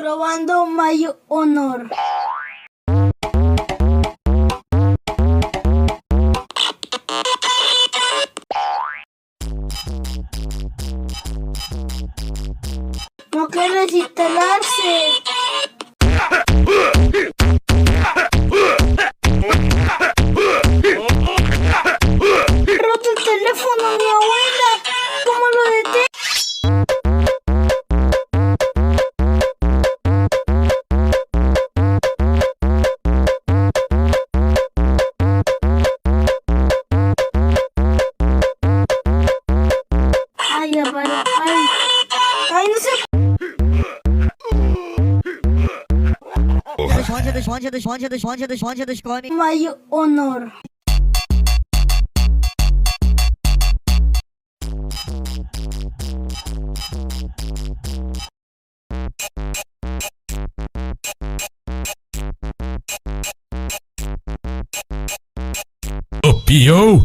Probando My Honor. No quiere desinstalarse. Roto el teléfono, mi abuela. ¿Cómo lo detengo? Ay, ya paró. Ay, no sé. My Honor. O Pio?